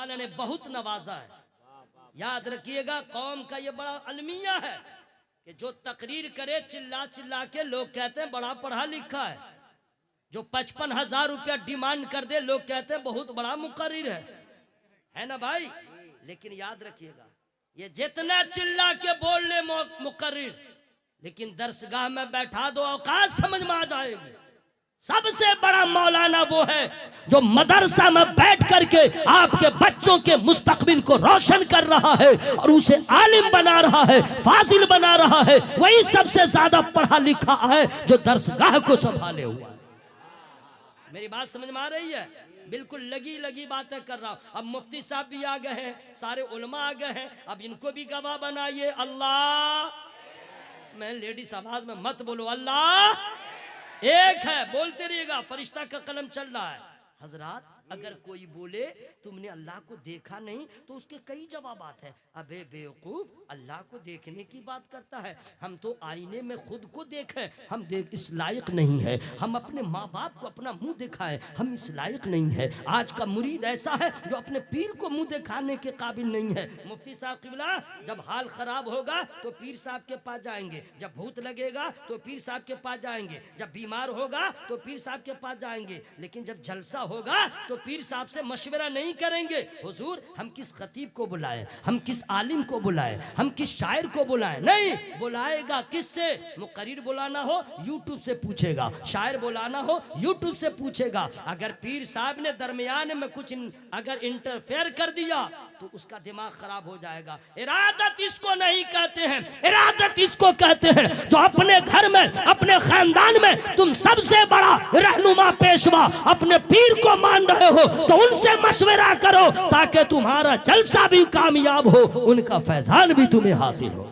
ताला ने बहुत नवाजा है। याद रखिएगा, कौम का ये बड़ा अलमिया है कि जो तकरीर करे चिल्ला चिल्ला के, लोग कहते हैं बड़ा पढ़ा लिखा है। जो 55,000 रुपया डिमांड कर दे, लोग कहते हैं बहुत बड़ा मुकर्रिर है ना भाई। लेकिन याद रखिएगा, ये जितना चिल्ला के बोल ले मुकर्रिर, लेकिन दरसगाह में बैठा दो, औकात समझ में आ जाएगी। सबसे बड़ा मौलाना वो है जो मदरसा में बैठ करके आपके बच्चों के मुस्तकबिल को रोशन कर रहा है और उसे आलिम बना रहा है, फाजिल बना रहा है। वही सबसे ज्यादा पढ़ा लिखा है जो दरसगाह को संभाले हुआ है। मेरी बात समझ में आ रही है? बिल्कुल लगी लगी बातें कर रहा हूं। अब मुफ्ती साहब भी आ गए हैं, सारे उलमा आ गए हैं, अब इनको भी गवाह बनाइए। अल्लाह, मैं लेडीज आवाज में मत बोलो, अल्लाह एक है, बोलते रहिएगा, फरिश्ता का कलम चल रहा है। हजरात, अगर कोई बोले तुमने अल्लाह को देखा नहीं तो उसके कई जवाबात हैं। अबे बेवकूफ, अल्लाह को देखने की बात करता है? हम तो आईने में खुद को देखें, हम देख इस लायक नहीं है। हम अपने माँ बाप को अपना मुंह दिखाएं, हम इस लायक नहीं है। आज का मुरीद ऐसा है जो अपने पीर को मुंह दिखाने के काबिल नहीं है। मुफ्ती साहब किबला, जब हाल खराब होगा तो पीर साहब के पास जाएंगे, जब भूत लगेगा तो पीर साहब के पास जाएंगे, जब बीमार होगा तो पीर साहब के पास जाएंगे, लेकिन जब जलसा होगा तो पीर साहब से मशवरा नहीं करेंगे। हुजूर, हम किस खतीब को बुलाएं, हम किस आलिम को बुलाएं, हम किस शायर को बुलाएं? नहीं, बुलाएगा किससे? मुकर्रिर बुलाना हो यूट्यूब से पूछेगा, शायर बुलाना हो यूट्यूब से पूछेगा। अगर पीर साहब ने दरमियान में कुछ अगर इंटरफेयर कर दिया तो उसका दिमाग खराब हो जाएगा। इरादत इसको नहीं कहते हैं, इरादत इसको कहते हैं जो अपने घर में, अपने खानदान में तुम सबसे बड़ा रहनुमा पेशवा अपने पीर को मान रहे हो तो उनसे मशवरा करो ताकि तुम्हारा जलसा भी कामयाब हो, उनका फैजान भी तुम्हें हासिल हो।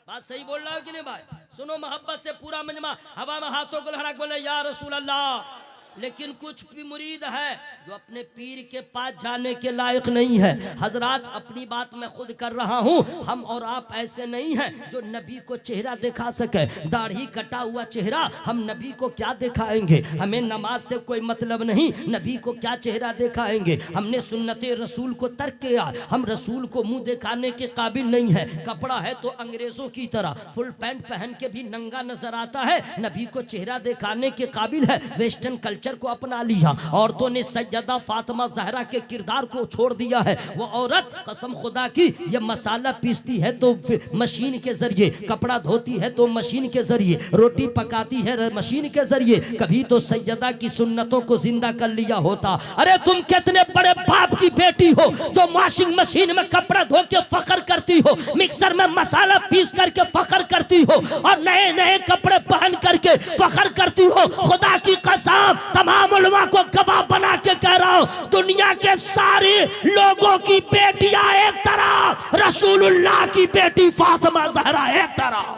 बात सही बोल रहा हो कि नहीं भाई? सुनो, मोहब्बत से पूरा मजमा हवा में हाथों को लहरा के बोले या रसूल अल्लाह। लेकिन कुछ भी मुरीद है जो अपने पीर के पास जाने के लायक नहीं है। हजरात, अपनी बात मैं खुद कर रहा हूँ, हम और आप ऐसे नहीं हैं जो नबी को चेहरा दिखा सके। दाढ़ी कटा हुआ चेहरा हम नबी को क्या दिखाएंगे? हमें नमाज से कोई मतलब नहीं, नबी को क्या चेहरा दिखाएंगे? हमने सुन्नते रसूल को तर्क किया, हम रसूल को मुंह दिखाने के काबिल नहीं है। कपड़ा है तो अंग्रेजों की तरह फुल पैंट पहन के भी नंगा नजर आता है, नबी को चेहरा दिखाने के काबिल है। वेस्टर्न कल्चर को अपना लिया, औरतों ने सैयदा फातिमा ज़हरा के किरदार को छोड़ दिया है। वो औरत कसम खुदा की ये मसाला पीसती है तो मशीन के जरिए, कपड़ा धोती है तो मशीन के जरिए, रोटी पकाती है मशीन के जरिए। कभी तो सैयदा की सुन्नतों को जिंदा कर लिया होता। अरे तुम कितने बड़े बाप की बेटी हो जो वॉशिंग मशीन में कपड़ा धो के फख्र करती हो, मिक्सर में मसाला पीस करके फख्र करती हो और नए नए कपड़े पहन करके फख्र करती हो। खुदा की कसम, तमाम उलमा को गवाह बना के कह रहा हूं, दुनिया के सारे लोगों की बेटियां एक तरफ, रसूलुल्लाह की बेटी फातिमा ज़हरा एक तरफ।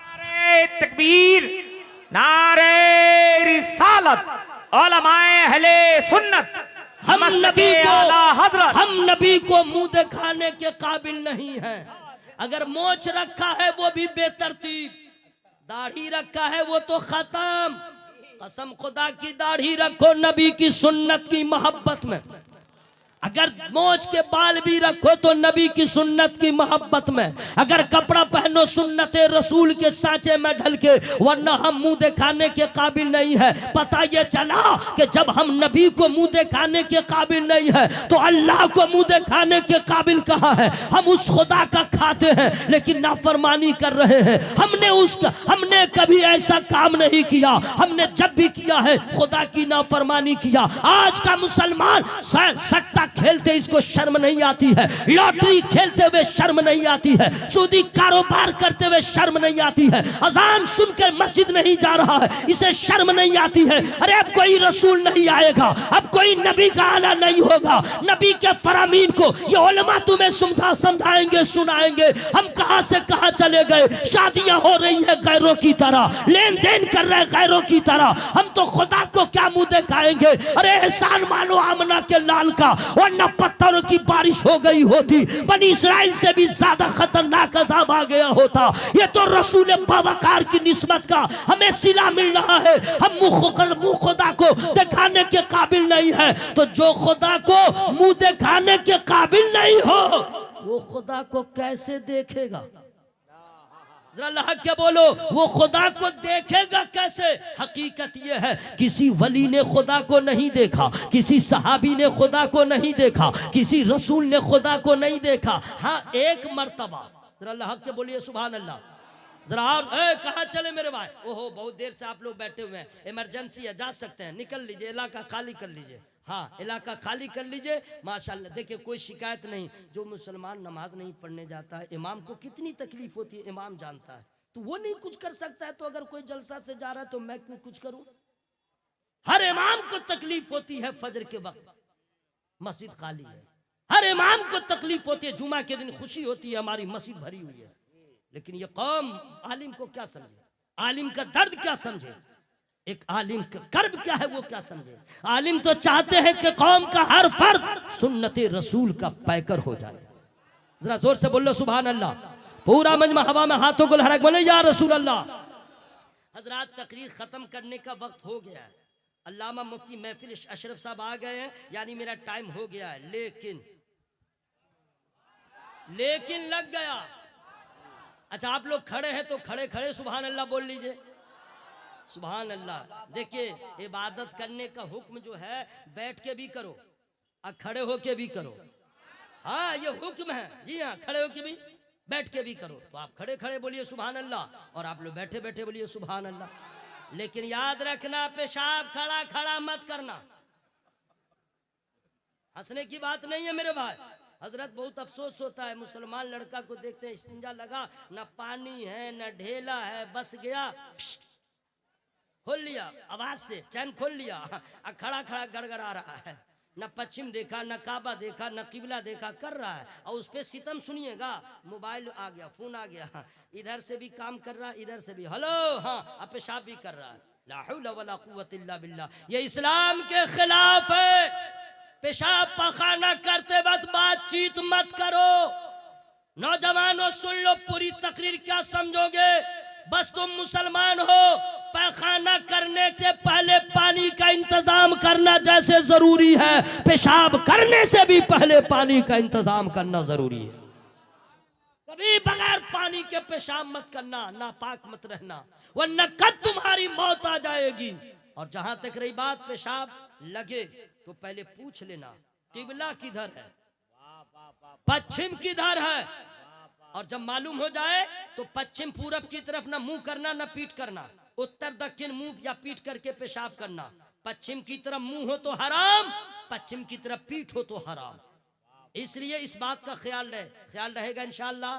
नारे तकबीर, नारे रिसालत, उलमाए अहले सुन्नत, हम नबी को मुंह दिखाने के काबिल नहीं है। अगर मोछ रखा है वो भी बेतरतीब, दाढ़ी रखा है वो तो खत्म। कसम खुदा की दाढ़ी रखो नबी की सुन्नत की मोहब्बत में, अगर मोछ के बाल भी रखो तो नबी की सुन्नत की मोहब्बत में, अगर कपड़ा पहनो सुन्नत रसूल के सांचे में ढल के, वरना हम मुंह दिखाने के काबिल नहीं है। पता ये चला कि जब हम नबी को मुंह दिखाने के काबिल नहीं है तो अल्लाह को मुंह दिखाने के काबिल कहाँ है? हम उस खुदा का खाते हैं लेकिन नाफरमानी कर रहे हैं। हमने कभी ऐसा काम नहीं किया, हमने जब भी किया है खुदा की नाफरमानी किया। आज का मुसलमान सट्टा खेलते इसको शर्म नहीं आती है, लॉटरी खेलते हुए शर्म नहीं आती है, सूदी कारोबार करते हुए शर्म नहीं आती है, अजान सुनकर मस्जिद नहीं जा रहा है इसे शर्म नहीं आती है। अरे अब कोई रसूल नहीं आएगा, अब कोई नबी का आना नहीं होगा। नबी के फरामीन को ये उलमा तुम्हें समझाएंगे, सुनाएंगे। हम कहां से कहां चले गए, शादियां हो रही है गैरों की तरह, लेन देन कर रहे गैरों की तरह, हम तो खुदा को क्या मुंह दिखाएंगे? अरे एहसान मानो आमना के लाल का, और न पत्थरों की बारिश हो गई होती, बनी इसराइल से भी ज्यादा खतरनाक अजाब आ गया होता। ये तो रसूल बावकार की निस्बत का हमें सिला मिल रहा है। हम मुंह खुदा को दिखाने के काबिल नहीं है, तो जो खुदा को मुंह दिखाने के काबिल नहीं हो वो खुदा को कैसे देखेगा? जरा अल्लाह क्या बोलो, वो खुदा को देखेगा कैसे? हकीकत ये है, किसी वली ने खुदा को नहीं देखा, किसी सहाबी ने खुदा को नहीं देखा, किसी रसूल ने खुदा को नहीं देखा। हाँ, एक मर्तबा। जरा अल्लाह क्या बोलिए सुभान अल्लाह। जरा और कहाँ चले मेरे भाई? ओहो, बहुत देर से आप लोग बैठे हुए हैं, इमरजेंसी है, जा सकते हैं, निकल लीजिए, इलाका खाली कर लीजिए। हाँ, इलाका खाली कर लीजिए माशाल्लाह। देखिए कोई शिकायत नहीं। जो मुसलमान नमाज नहीं पढ़ने जाता है, इमाम को कितनी तकलीफ होती है इमाम जानता है, तो वो नहीं कुछ कर सकता है, तो अगर कोई जलसा से जा रहा है तो मैं क्यों कुछ करूं? हर इमाम को तकलीफ होती है फजर के वक्त मस्जिद खाली है, हर इमाम को तकलीफ होती है, जुमा के दिन खुशी होती है हमारी मस्जिद भरी हुई है। लेकिन ये कौम आलिम को क्या समझे, आलिम का दर्द क्या समझे, एक आलिम का कर्ब क्या है वो क्या समझे? आलिम तो चाहते हैं कि कौम का हर फर्द सुन्नते रसूल का पैकर हो जाए। जरा जोर से बोलो सुभान अल्लाह। पूरा मजमा हवा में हाथों को लहरा के बोले या रसूल अल्लाह। हजरात, तकरीर खत्म करने का वक्त हो गया है। अल्लामा मुफ्ती महफिल अशरफ साहब आ गए हैं, यानी मेरा टाइम हो गया है। लेकिन लग गया। अच्छा, आप लोग खड़े हैं तो खड़े खड़े सुभान अल्लाह बोल लीजिए, सुभान अल्लाह। देखिए, इबादत करने का हुक्म जो है बैठ के भी करो और खड़े होके भी करो। हाँ, ये हुक्म है। जी हाँ, खड़े होके भी बैठ के भी करो। तो आप खड़े खड़े बोलिए सुभान अल्लाह और आप लोग बैठे बैठे बोलिए सुभान अल्लाह। लेकिन याद रखना, पेशाब खड़ा खड़ा मत करना। हंसने की बात नहीं है मेरे भाई। हजरत, बहुत अफसोस होता है, मुसलमान लड़का को देखते हैं इस्तिंजा लगा, न पानी है न ढेला है, बस गया खोल लिया आवाज से, चैन खोल लिया, खड़ा खड़ा गड़गड़ा रहा है, न पश्चिम देखा, न काबा देखा, न किबला देखा, कर रहा है। और उस पे सितम सुनिएगा, मोबाइल आ गया, फोन आ गया, इधर से भी काम कर रहा है, इधर से भी हेलो, हाँ, अब पेशाब भी कर रहा है। ला हौला वला कुव्वत इल्ला बिल्लाह। ये इस्लाम के खिलाफ है। पेशाब पखाना करते वक्त बातचीत मत करो। नौजवानों सुन लो पूरी तकरीर, क्या समझोगे? बस तुम मुसलमान हो, पैखाना करने से पहले पानी का इंतजाम करना जैसे जरूरी है, पेशाब करने से भी पहले पानी का इंतजाम करना जरूरी है। कभी बगैर पानी के पेशाब मत करना, नापाक मत रहना, वरना कब तुम्हारी मौत आ जाएगी। और जहां तक रही बात पेशाब लगे तो पहले पूछ लेना किबला किधर है, पश्चिम किधर है। और जब मालूम हो जाए तो पश्चिम पूरब की तरफ ना मुंह करना ना पीठ करना, उत्तर दक्षिण मुंह या पीठ करके पेशाब करना। पश्चिम की तरफ मुंह हो तो हराम, पश्चिम की तरफ पीठ हो तो हराम। इसलिए इस बात का ख्याल रहेगा इंशाअल्लाह।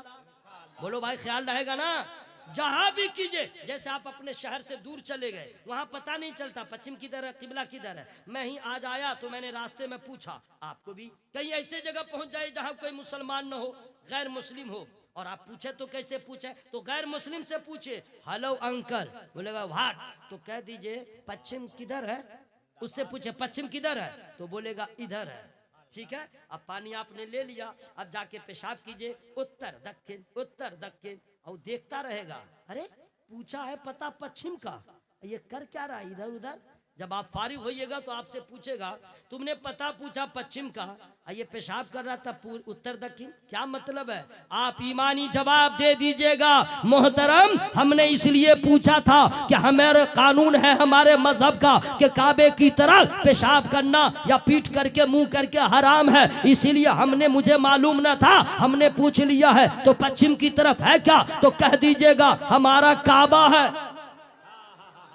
बोलो भाई, ख्याल रहेगा ना? जहां भी कीजिए, जैसे आप अपने शहर से दूर चले गए, वहां पता नहीं चलता पश्चिम किधर है किबला किधर है। मैं ही आज आया तो मैंने रास्ते में पूछा, आपको भी कहीं ऐसे जगह पहुंच जाए जहां कोई मुसलमान न हो, गैर मुस्लिम हो, और आप पूछे तो कैसे पूछे? तो गैर मुस्लिम से पूछे, हेलो अंकल, बोलेगा व्हाट, तो कह दीजिए पश्चिम किधर है। उससे पूछे पश्चिम किधर है, तो बोलेगा इधर है। ठीक है, अब पानी आपने ले लिया, अब जाके पेशाब कीजिए, उत्तर दक्षिण, और देखता रहेगा, अरे पूछा है पता पश्चिम का, ये कर क्या रहा है इधर उधर। जब आप फारिग होइएगा तो आपसे पूछेगा, तुमने पता पूछा पश्चिम का, ये पेशाब कर रहा था उत्तर दक्षिण, क्या मतलब है? आप ईमानी जवाब दे दीजिएगा, मोहतरम हमने इसलिए पूछा था कि हमारे कानून है हमारे मजहब का कि काबे की तरफ पेशाब करना या पीठ करके मुंह करके हराम है, इसीलिए हमने, मुझे मालूम न था, हमने पूछ लिया है। तो पश्चिम की तरफ है क्या, तो कह दीजिएगा हमारा काबा है,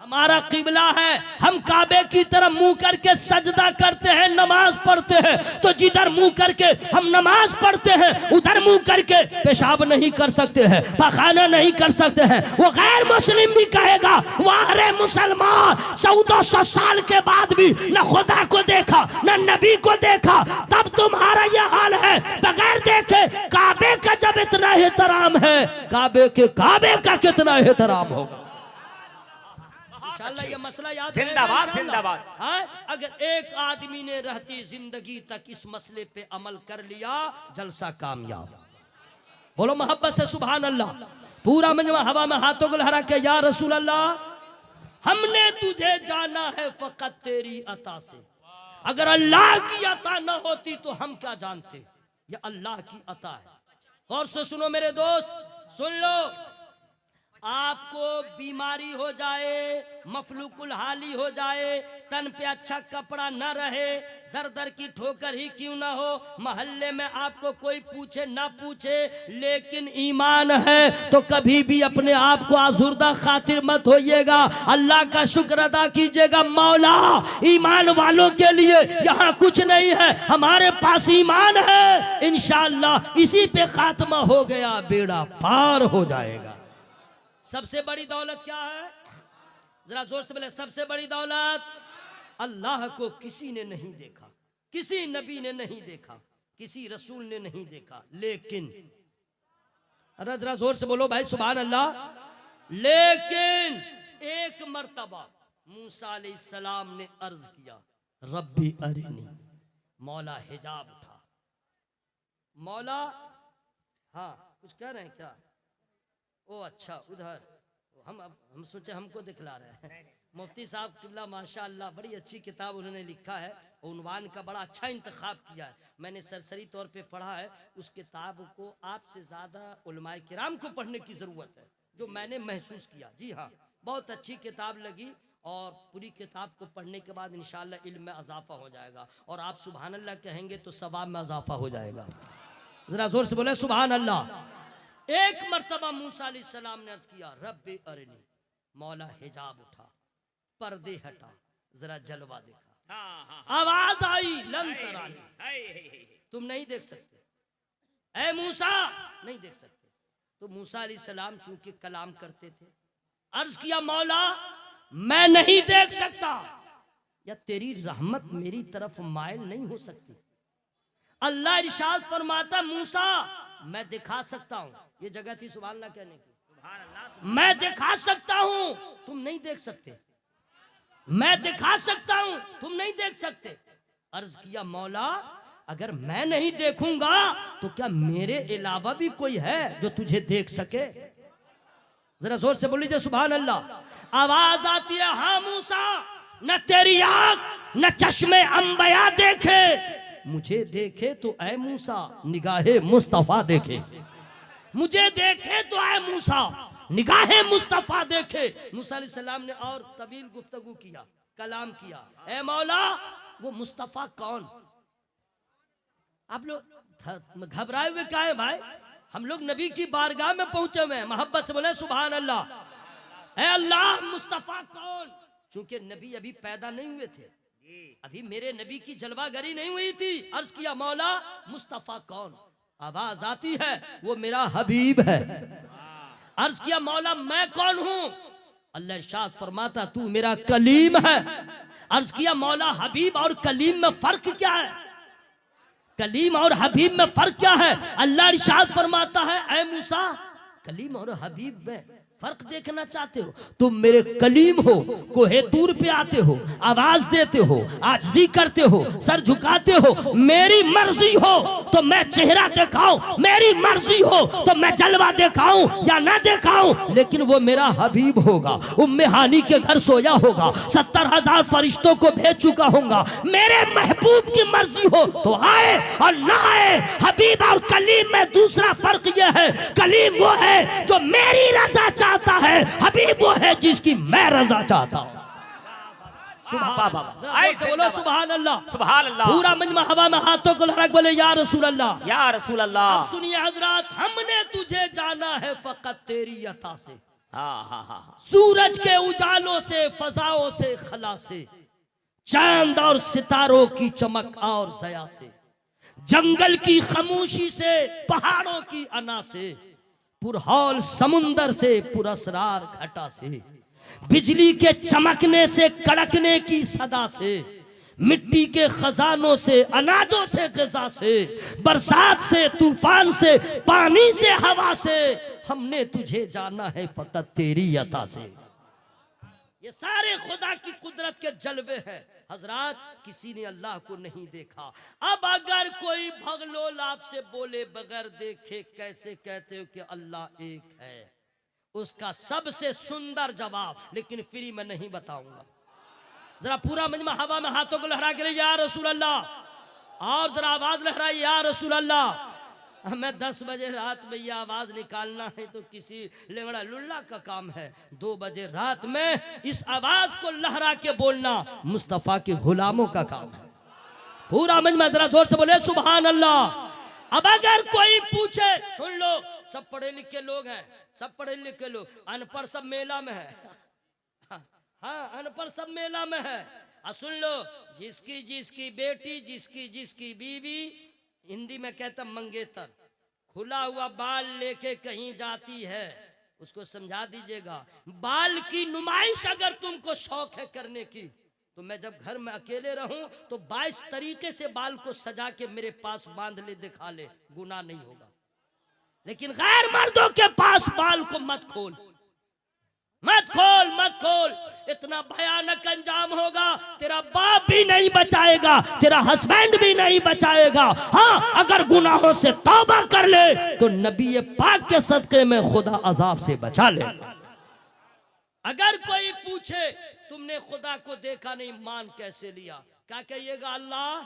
हमारा किबला है, हम काबे की तरफ मुंह करके सजदा करते हैं, नमाज पढ़ते हैं। तो जिधर मुंह करके हम नमाज पढ़ते हैं उधर मुंह करके पेशाब नहीं कर सकते हैं, पखाना नहीं कर सकते हैं। वो गैर मुस्लिम भी कहेगा, वाह रे मुसलमान, 1400 साल के बाद भी न खुदा को देखा न नबी को देखा, तब तुम्हारा यह हाल है। बगैर देखे काबे का जब इतना एहतराम है, काबे का कितना एहतराम होगा। इंशाअल्लाह ये मसला याद जिंदाबाद, रहेगा इंशाअल्लाह। जिंदाबाद। हाँ, अगर एक आदमी ने रहती जिंदगी तक इस मसले पे अमल कर लिया, जलसा कामयाब। बोलो मोहब्बत से सुभान अल्लाह। पूरा मजमा हवा में हाथों को लहरा के या रसूल अल्लाह, हमने तुझे जाना है फकत तेरी अता से। अगर अल्लाह की अता न होती तो हम क्या जानते। ये अल्लाह की अता है। और से सुनो मेरे दोस्त, सुन लो, आपको बीमारी हो जाए, मफलूकुल हाली हो जाए, तन पे अच्छा कपड़ा न रहे, दर दर की ठोकर ही क्यों ना हो, मोहल्ले में आपको कोई पूछे ना पूछे, लेकिन ईमान है तो कभी भी अपने आप को आज़ुर्दा खातिर मत होइएगा। अल्लाह का शुक्र अदा कीजिएगा, मौला ईमान वालों के लिए यहाँ कुछ नहीं है, हमारे पास ईमान है, इंशाअल्लाह इसी पे खात्मा हो गया, बेड़ा पार हो जाएगा। सबसे बड़ी दौलत क्या है? जरा जोर से बोले, सबसे बड़ी दौलत अल्लाह को किसी ने नहीं देखा, किसी नबी ने नहीं देखा, किसी रसूल ने नहीं देखा, लेकिन अरे जरा जोर से बोलो भाई सुभान अल्लाह। लेकिन एक मर्तबा मूसा अलैहिस्सलाम ने अर्ज किया, रब्बी अरिनी, मौला हिजाब उठा। मौला, हाँ कुछ कह रहे हैं क्या? ओ अच्छा, उधर हम सोचे हमको दिखला रहे हैं। मुफ्ती साहब किबला माशाअल्लाह बड़ी अच्छी किताब उन्होंने लिखा है, उन्वान का बड़ा अच्छा इंतखाब किया है, मैंने सरसरी तौर पे पढ़ा है। उस किताब को आपसे ज़्यादा उलमाए किराम को पढ़ने की ज़रूरत है, जो मैंने महसूस किया। जी हाँ, बहुत अच्छी किताब लगी, और पूरी किताब को पढ़ने के बाद इंशाअल्लाह इल्म में इजाफा हो जाएगा, और आप सुभान अल्लाह कहेंगे तो सवाब में इजाफा हो जाएगा। ज़रा ज़ोर से बोले सुभान अल्लाह। एक मर्तबा मूसा अलैहिस्सलाम ने अर्ज किया, रब्बी अरिनी, मौला हिजाब उठा, पर्दे हटा, जरा जलवा देखा। आवाज आई, लन तरानी, तुम नहीं देख सकते, ऐ मूसा नहीं देख सकते। तो मूसा अलैहिस्सलाम चूंकि कलाम करते थे, अर्ज किया, मौला मैं नहीं देख सकता, या तेरी रहमत मेरी तरफ माइल नहीं हो सकती। अल्लाह इरशाद फरमाता, मूसा मैं दिखा सकता हूं, ये जगह थी सुभान अल्लाह कहने की, मैं दिखा सकता हूं, तुम नहीं देख सकते, मैं दिखा सकता हूं, तुम नहीं देख सकते। अर्ज किया, मौला अगर मैं नहीं देखूंगा तो क्या मेरे अलावा भी कोई है जो तुझे देख सके? जरा जोर से बोल लीजिए सुभान अल्लाह। आवाज आती है, हाँ मूसा, न तेरी आंख न चश्मे अंबिया देखे, मुझे देखे तो ऐ मूसा निगाहे मुस्तफा देखे, मुझे देखे तो ऐ मूसा निगाहे मुस्तफा देखे। मूसा अलैहिस्सलाम ने और तवील गुफ्तगू किया, कलाम किया, ऐ मौला वो मुस्तफा कौन? आप लोग घबराए हुए क्या है भाई? हम लोग नबी की बारगाह में पहुंचे हुए हैं, मोहब्बत से बोले सुभान अल्लाह। ऐ अल्लाह मुस्तफा कौन? चूंकि नबी अभी पैदा नहीं हुए थे, अभी मेरे नबी की जलवागरी नहीं हुई थी। अर्ज किया, मौला मुस्तफा कौन? आवाज आती है, वो मेरा हबीब है। अर्ज किया, मौला मैं कौन हूं? अल्लाह इरशाद फरमाता, तू मेरा कलीम है। अर्ज किया, मौला हबीब और कलीम में फर्क क्या है? कलीम और हबीब में फर्क क्या है? अल्लाह इरशाद फरमाता है, ऐ मूसा कलीम और हबीब में फर्क देखना चाहते हो? तुम मेरे कलीम हो, कोहे तूर पे आते हो, आवाज देते हो, आजिज़ी करते हो, सर झुकाते हो। मेरी मर्जी हो तो मैं चेहरा दिखाऊं, मेरी मर्जी हो तो मैं जलवा दिखाऊं या ना दिखाऊं, लेकिन वो मेरा हबीब होगा। उम्मे हानी के घर सोया होगा, 70,000 फरिश्तों को भेज चुका होगा। मेरे महबूब की मर्जी हो तो आए और ना आए। हबीब और कलीम में दूसरा फर्क यह है, कलीम वो है जो मेरी रजा चाहता है, हबीब वो है जिसकी मैं रजा चाहता हूं। बोलो सुभान अल्लाह, सुभान अल्लाह। पूरा मजमा हवा में हाथों को लहरा के बोले या रसूल अल्लाह, या रसूल अल्लाह। अब सुनिए हजरत, हमने तुझे जाना है फकत तेरी अता से। सूरज के उजालों से, फजाओं से, खला से, चांद और सितारों की चमक और जया से, जंगल की खामोशी से, पहाड़ों की अना से, पुरहौल समुंदर से, पुरस्रार घटा से, बिजली के चमकने से, कड़कने की सदा से, मिट्टी के खजानों से, अनाजों से, ग़िज़ा से, बरसात से, तूफान से, पानी से, हवा से, हमने तुझे जाना है फकत तेरी अता से। ये सारे खुदा की कुदरत के जलवे हैं हजरात, किसी ने अल्लाह को नहीं देखा। अब अगर कोई भगलोल आपसे बोले बगैर देखे कैसे कहते हो कि अल्लाह एक है, उसका सबसे सुंदर जवाब, लेकिन फ्री में नहीं बताऊंगा। जरा पूरा मजमा हवा में हाथों को लहरा के या रसूल अल्लाह, और जरा आवाज लहराई या रसूल अल्लाह। हमें 10 बजे रात में यह आवाज निकालना है तो किसी लेंगड़ा लुल्ला का काम है। 2 बजे रात में इस आवाज को लहरा के बोलना मुस्तफा के गुलामों का काम है। पूरा मजमा जरा जोर से बोले सुभान अल्लाह। अब अगर कोई पूछे, सुन लो, सब पढ़े लिखे लोग हैं, सब पढ़े लिखे लोग, अनपढ़ सब मेला में है। हाँ, अनपढ़ सब मेला में है। सुन लो, जिसकी जिसकी बेटी, जिसकी जिसकी बीवी, हिंदी में कहता मंगेतर, खुला हुआ बाल लेके कहीं जाती है, उसको समझा दीजिएगा। बाल की नुमाइश अगर तुमको शौक है करने की, तो मैं जब घर में अकेले रहूं तो 22 तरीके से बाल को सजा के मेरे पास बांध ले, दिखा ले, गुनाह नहीं होगा। लेकिन गैर मर्दों के पास बाल को मत खोल, मत खोल, मत खोल। इतना भयानक अंजाम होगा, तेरा बाप भी नहीं बचाएगा, तेरा हस्बैंड भी नहीं बचाएगा। हाँ, अगर गुनाहों से तौबा कर ले तो नबी पाक के सदके में खुदा अजाब से बचा ले। अगर कोई पूछे तुमने खुदा को देखा नहीं, मान कैसे लिया, क्या कहिएगा? अल्लाह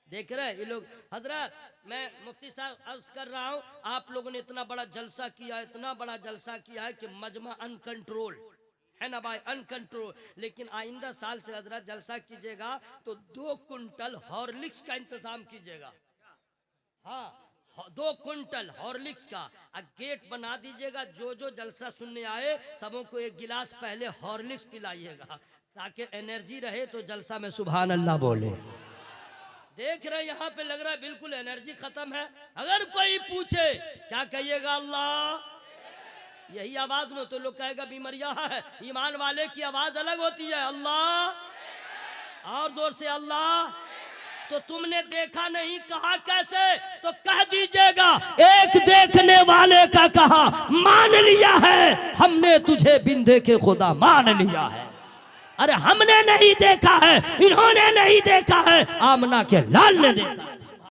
देख रहे हैं ये लोग। हजरत, मैं मुफ्ती साहब अर्ज कर रहा हूं, आप लोगों ने इतना बड़ा जलसा किया, इतना बड़ा जलसा किया है कि मजमा अनकंट्रोल है ना भाई, अनकंट्रोल। लेकिन आइंदा साल से हजरत जलसा कीजिएगा तो 2 कुंटल हॉर्लिक्स का इंतजाम कीजिएगा। हाँ, 2 कुंटल हॉर्लिक्स का गेट बना दीजिएगा। जो जो जलसा सुनने आए सबों को 1 गिलास पहले हॉर्लिक्स पिलाइएगा, ताकि एनर्जी रहे तो जलसा में सुभान अल्लाह बोले। देख रहे यहाँ पे लग रहा है बिल्कुल एनर्जी खत्म है। अगर कोई पूछे क्या कहिएगा? अल्लाह। यही आवाज में तो लोग कहेगा बीमारियां है। ईमान वाले की आवाज अलग होती है, अल्लाह, और जोर से अल्लाह। तो तुमने देखा नहीं, कहा कैसे? तो कह दीजिएगा एक देखने वाले का कहा मान लिया है, हमने तुझे बिन देखे खुदा मान लिया है। अरे हमने नहीं देखा है, इन्होंने नहीं देखा है, आमना के लाल ने देखा।